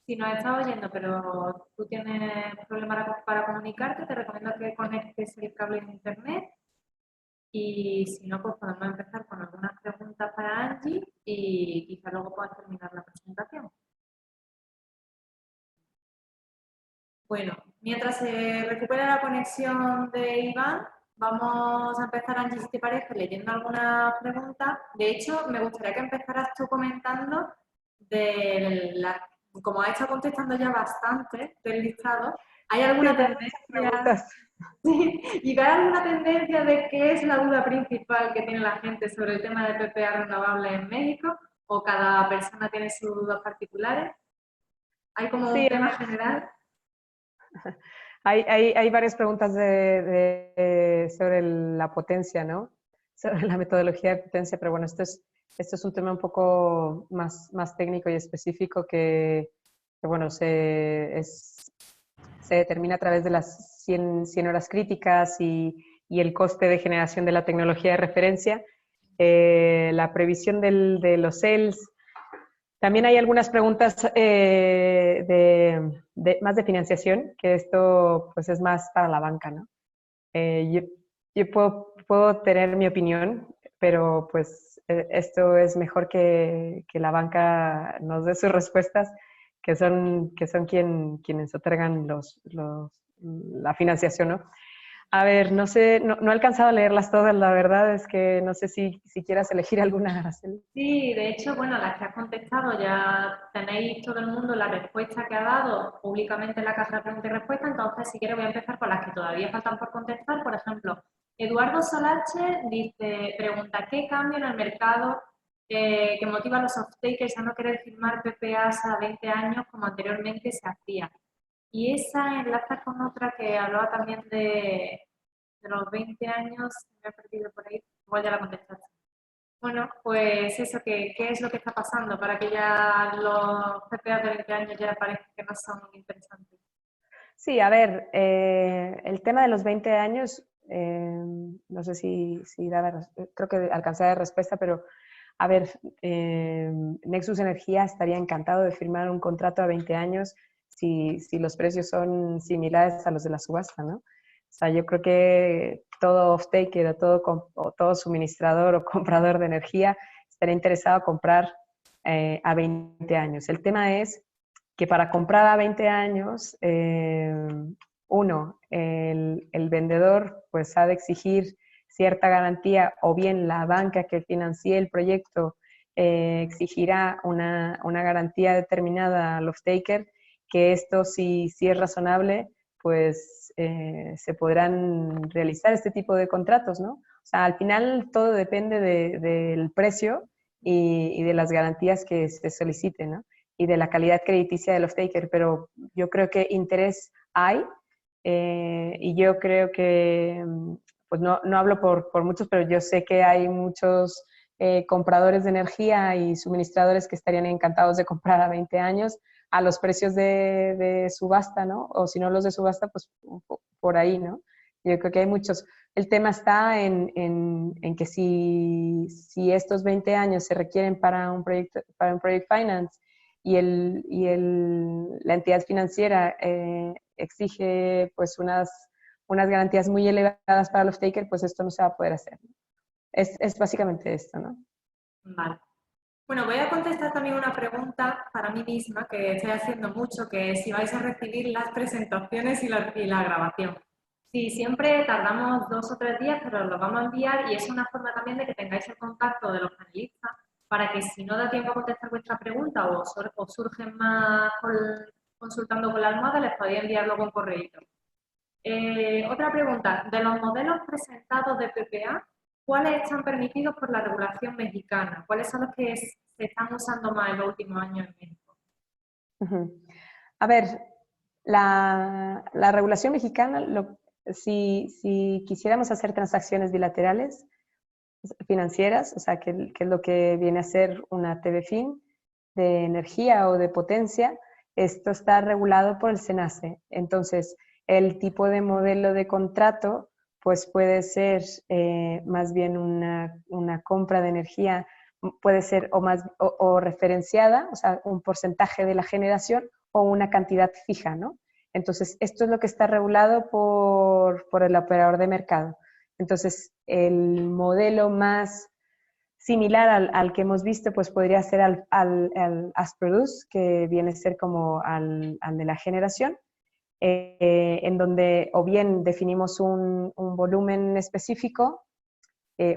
Si nos estás oyendo, pero tú tienes problemas para comunicarte, te recomiendo que conectes el cable en internet y si no, pues podemos empezar con algunas preguntas para Angie y quizá luego puedas terminar la presentación. Bueno, mientras se recupera la conexión de Iván, vamos a empezar, Angie, si te parece, leyendo algunas preguntas. De hecho, me gustaría que empezaras tú comentando como has estado contestando ya bastante del listado, ¿hay Sí, alguna tengo muchas tendencia? preguntas. Sí, ¿y hay alguna tendencia de qué es la duda principal que tiene la gente sobre el tema de PPA renovables en México? ¿O cada persona tiene sus dudas particulares? ¿Hay como un Sí, a tema ver, general? hay varias preguntas sobre la potencia, ¿no? Sobre la metodología de potencia, pero bueno, esto es un tema un poco más técnico y específico que bueno, se determina a través de las 100 horas críticas y el coste de generación de la tecnología de referencia, la previsión de los cells. También hay algunas preguntas más de financiación, que esto pues es más para la banca, ¿no? Yo puedo tener mi opinión, pero pues esto es mejor que la banca nos dé sus respuestas, que son quienes otorgan la financiación, ¿no? A ver, no sé, no he alcanzado a leerlas todas, la verdad es que no sé si quieras elegir alguna, Araceli. Sí, de hecho, bueno, las que has contestado ya tenéis todo el mundo la respuesta que ha dado públicamente en la caja de preguntas y respuestas, entonces si quieres voy a empezar con las que todavía faltan por contestar. Por ejemplo, Eduardo Solache pregunta, ¿qué cambio en el mercado que motiva a los off-takers a no querer firmar PPAs a 20 años como anteriormente se hacía? Y esa enlaza con otra que hablaba también de los 20 años, me he perdido por ahí, igual ya la contestaste. Bueno, pues eso, ¿qué es lo que está pasando para que ya los CPA de 20 años ya parezcan que no son interesantes? Sí, a ver, el tema de los 20 años, no sé si creo que alcancé la respuesta, pero a ver, Nexus Energía estaría encantado de firmar un contrato a 20 años si los precios son similares a los de la subasta, ¿no? O sea, yo creo que todo off-taker o todo suministrador o comprador de energía estaría interesado en comprar a 20 años. El tema es que para comprar a 20 años, el vendedor pues ha de exigir cierta garantía o bien la banca que financie el proyecto exigirá una garantía determinada al off-taker, que esto si es razonable, pues se podrán realizar este tipo de contratos, ¿no? O sea, al final todo depende del precio y de las garantías que se soliciten, ¿no? Y de la calidad crediticia del off-taker, pero yo creo que interés hay y yo creo que, pues no hablo por muchos, pero yo sé que hay muchos compradores de energía y suministradores que estarían encantados de comprar a 20 años a los precios de subasta, ¿no? O si no los de subasta, pues por ahí, ¿no? Yo creo que hay muchos. El tema está en que si estos 20 años se requieren para un project finance la entidad financiera exige pues unas garantías muy elevadas para los takers, pues esto no se va a poder hacer. Es básicamente esto, ¿no? Vale. Bueno, voy a contestar también una pregunta para mí misma que estoy haciendo mucho, que es si vais a recibir las presentaciones y la grabación. Sí, siempre tardamos 2 o 3 días, pero los vamos a enviar y es una forma también de que tengáis el contacto de los panelistas para que si no da tiempo a contestar vuestra pregunta o surgen más consultando con la almohada, les podéis enviar luego un correo. Otra pregunta, de los modelos presentados de PPA, ¿cuáles están permitidos por la regulación mexicana? ¿Cuáles son los que se están usando más en los últimos años en México? Uh-huh. A ver, la regulación mexicana si quisiéramos hacer transacciones bilaterales financieras, o sea, que es lo que viene a ser una TVFIN de energía o de potencia, esto está regulado por el SENACE. Entonces, el tipo de modelo de contrato pues puede ser más bien una compra de energía, puede ser o referenciada, o sea, un porcentaje de la generación o una cantidad fija, ¿no? Entonces, esto es lo que está regulado por el operador de mercado. Entonces, el modelo más similar al que hemos visto, pues podría ser al as produced, que viene a ser como al de la generación, en donde o bien definimos un volumen específico,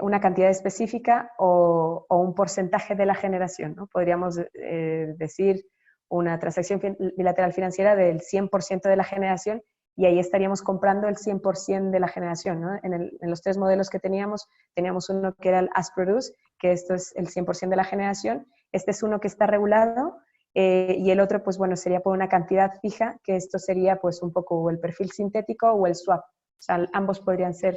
una cantidad específica o un porcentaje de la generación, ¿no? Podríamos decir una transacción bilateral financiera del 100% de la generación y ahí estaríamos comprando el 100% de la generación, ¿no? En los tres modelos que teníamos uno que era el as produced, que esto es el 100% de la generación, este es uno que está regulado y el otro, pues bueno, sería por una cantidad fija, que esto sería pues un poco el perfil sintético o el swap. O sea, ambos podrían ser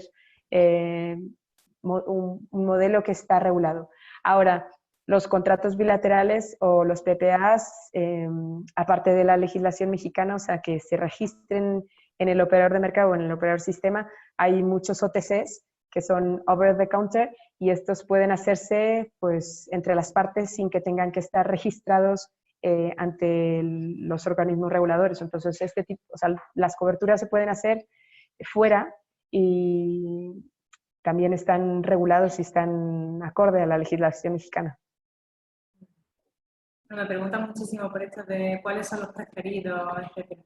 un modelo que está regulado. Ahora, los contratos bilaterales o los PPAs, aparte de la legislación mexicana, o sea, que se registren en el operador de mercado o en el operador sistema, hay muchos OTCs que son over the counter y estos pueden hacerse pues entre las partes sin que tengan que estar registrados ante los organismos reguladores. Entonces, este tipo, o sea, las coberturas se pueden hacer fuera y también están regulados y están acorde a la legislación mexicana. Me preguntan muchísimo por esto de cuáles son los preferidos, etc.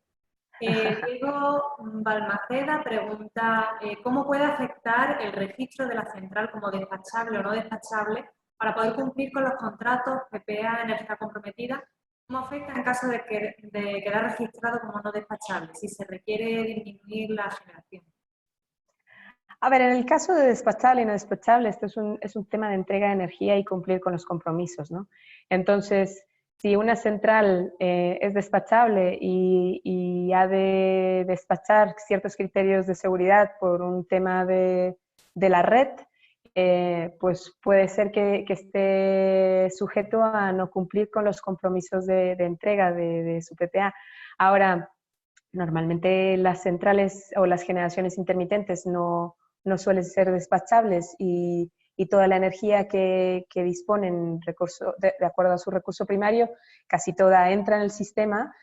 Diego Balmaceda pregunta ¿cómo puede afectar el registro de la central como despachable o no despachable para poder cumplir con los contratos PPA energía comprometida? ¿Cómo afecta en caso de quedar registrado como no despachable, si se requiere disminuir la generación? A ver, en el caso de despachable y no despachable, esto es un tema de entrega de energía y cumplir con los compromisos, ¿no? Entonces, si una central es despachable y ha de despachar ciertos criterios de seguridad por un tema de la red, pues puede ser que esté sujeto a no cumplir con los compromisos de entrega de su PPA. Ahora, normalmente las centrales o las generaciones intermitentes no suelen ser despachables y toda la energía que disponen de acuerdo a su recurso primario, casi toda entra en el sistema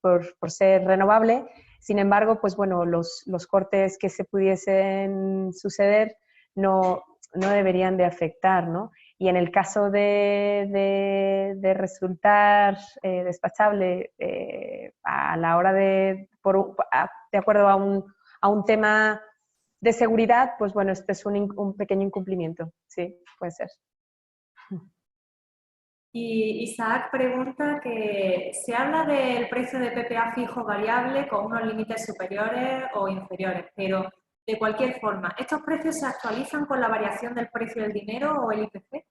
por ser renovable. Sin embargo, pues bueno, los cortes que se pudiesen suceder no deberían de afectar, ¿no? Y en el caso de resultar despachable a la hora de acuerdo a un tema de seguridad, pues bueno, este es un pequeño incumplimiento. Sí, puede ser. Y Isaac pregunta que se habla del precio de PPA fijo variable con unos límites superiores o inferiores, pero de cualquier forma, ¿estos precios se actualizan con la variación del precio del dinero o el IPC?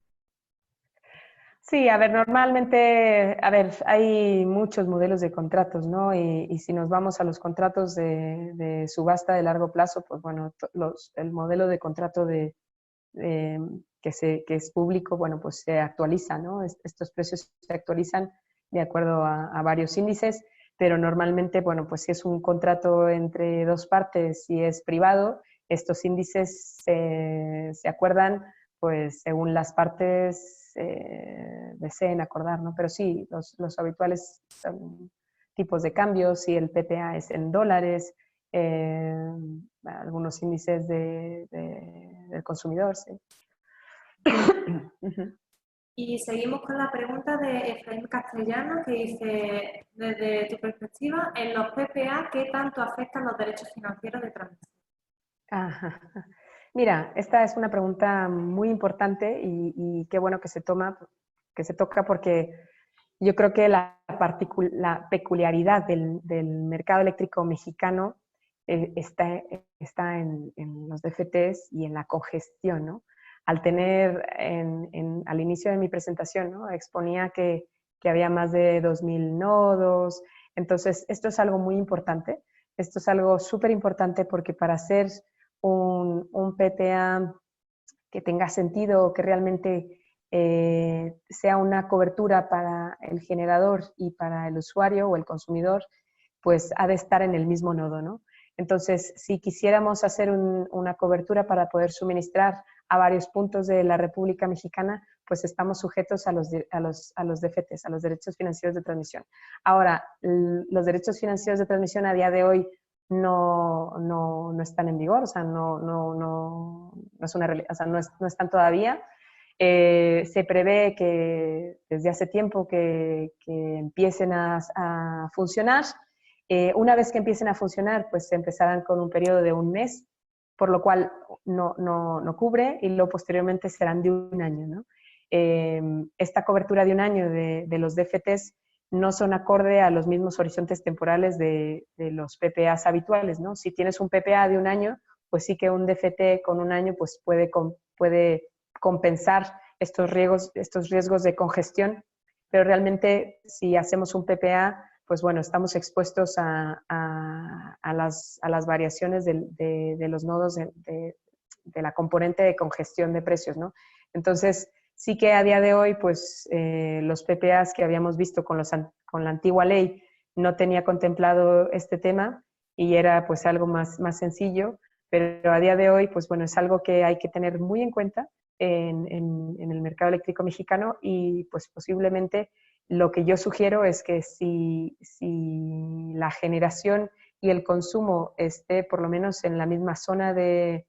Sí, a ver, normalmente, a ver, hay muchos modelos de contratos, ¿no? Y si nos vamos a los contratos de subasta de largo plazo, pues bueno, el modelo de contrato que es público, bueno, pues se actualiza, ¿no? Estos precios se actualizan de acuerdo a varios índices, pero normalmente, bueno, pues si es un contrato entre dos partes y es privado, estos índices se acuerdan pues según las partes deseen acordar, ¿no? Pero sí, los habituales son tipos de cambios, si el PPA es en dólares, algunos índices del consumidor, sí. Y seguimos con la pregunta de Efraín Castellano, que dice, desde tu perspectiva, en los PPA, ¿qué tanto afectan los derechos financieros de transmisión? Ajá. Mira, esta es una pregunta muy importante y qué bueno que se toca porque yo creo que la peculiaridad del mercado eléctrico mexicano está en los DFTs y en la congestión, ¿no? Al tener, al inicio de mi presentación, ¿no? Exponía que había más de 2.000 nodos, entonces esto es algo muy importante Esto es algo súper importante porque para hacer un PPA que tenga sentido, que realmente sea una cobertura para el generador y para el usuario o el consumidor, pues ha de estar en el mismo nodo, ¿no? Entonces, si quisiéramos hacer una cobertura para poder suministrar a varios puntos de la República Mexicana, pues estamos sujetos a los DFTs, a los derechos financieros de transmisión. Ahora, los derechos financieros de transmisión a día de hoy no están en vigor, o sea, no es una realidad, o sea, no están todavía. Se prevé que desde hace tiempo que empiecen a funcionar. Una vez que empiecen a funcionar, pues se empezarán con un periodo de un mes, por lo cual no cubre, y luego posteriormente serán de un año, ¿no? Esta cobertura de un año de los DFTs no son acorde a los mismos horizontes temporales de los PPAs habituales, ¿no? Si tienes un PPA de un año, pues sí que un DFT con un año pues puede compensar estos riesgos de congestión, pero realmente si hacemos un PPA, pues bueno, estamos expuestos a las variaciones de los nodos de la componente de congestión de precios, ¿no? Entonces, sí que a día de hoy, pues los PPAs que habíamos visto con la antigua ley no tenía contemplado este tema y era pues algo más sencillo, pero a día de hoy, pues bueno, es algo que hay que tener muy en cuenta en el mercado eléctrico mexicano, y pues posiblemente lo que yo sugiero es que si la generación y el consumo esté por lo menos en la misma zona de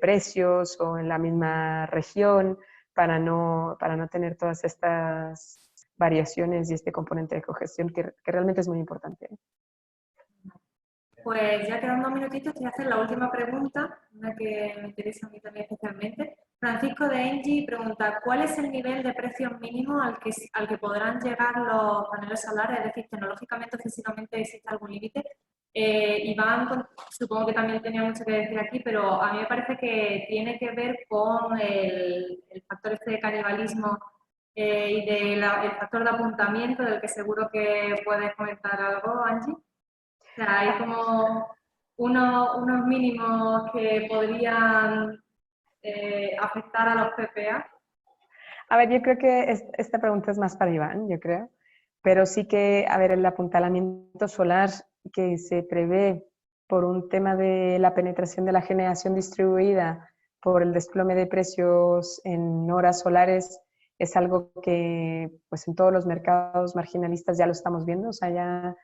precios o en la misma región, para no tener todas estas variaciones y este componente de congestión que realmente es muy importante. Pues ya quedan 2 minutitos, te voy a hacer la última pregunta, una que me interesa a mí también especialmente. Francisco de Engie pregunta, ¿cuál es el nivel de precios mínimo al que podrán llegar los paneles solares? Es decir, tecnológicamente o físicamente, ¿existe algún límite? Iván, supongo que también tenía mucho que decir aquí, pero a mí me parece que tiene que ver con el factor este de canibalismo y el factor de apuntamiento, del que seguro que puedes comentar algo, Angie. O sea, hay como unos mínimos que podrían afectar a los PPA. A ver, yo creo que esta pregunta es más para Iván, yo creo, pero sí que, a ver, el apuntalamiento solar que se prevé por un tema de la penetración de la generación distribuida, por el desplome de precios en horas solares, es algo que pues en todos los mercados marginalistas ya lo estamos viendo, o sea, ya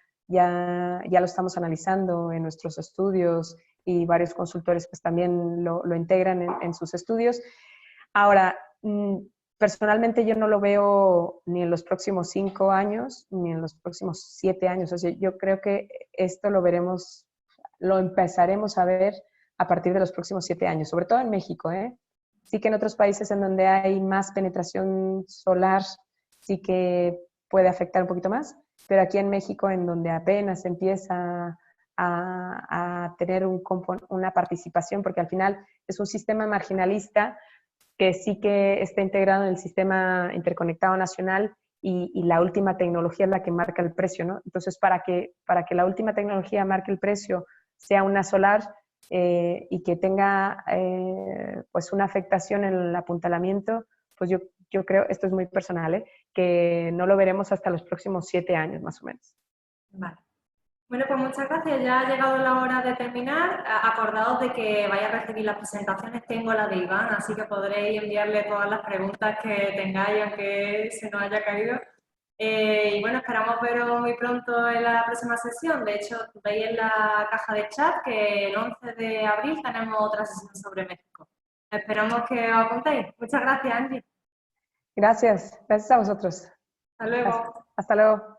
lo estamos analizando en nuestros estudios, y varios consultores pues también lo integran en sus estudios. Ahora, personalmente yo no lo veo ni en los próximos 5 años, ni en los próximos 7 años. O sea, yo creo que esto lo empezaremos a ver a partir de los próximos 7 años, sobre todo en México, ¿eh? Sí que en otros países en donde hay más penetración solar, sí que puede afectar un poquito más, pero aquí en México, en donde apenas empieza a tener una participación, porque al final es un sistema marginalista que sí que está integrado en el sistema interconectado nacional, y la última tecnología es la que marca el precio, ¿no? Entonces, para que la última tecnología marque el precio, sea una solar, y que tenga pues una afectación en el apuntalamiento, pues yo creo, esto es muy personal, que no lo veremos hasta los próximos 7 años más o menos. Vale. Bueno, pues muchas gracias. Ya ha llegado la hora de terminar. Acordaos de que vais a recibir las presentaciones. Tengo la de Iván, así que podréis enviarle todas las preguntas que tengáis, aunque se nos haya caído. Y bueno, esperamos veros muy pronto en la próxima sesión. De hecho, veis en la caja de chat que el 11 de abril tenemos otra sesión sobre México. Esperamos que os apuntéis. Muchas gracias, Angie. Gracias a vosotros. Hasta luego. Hasta luego.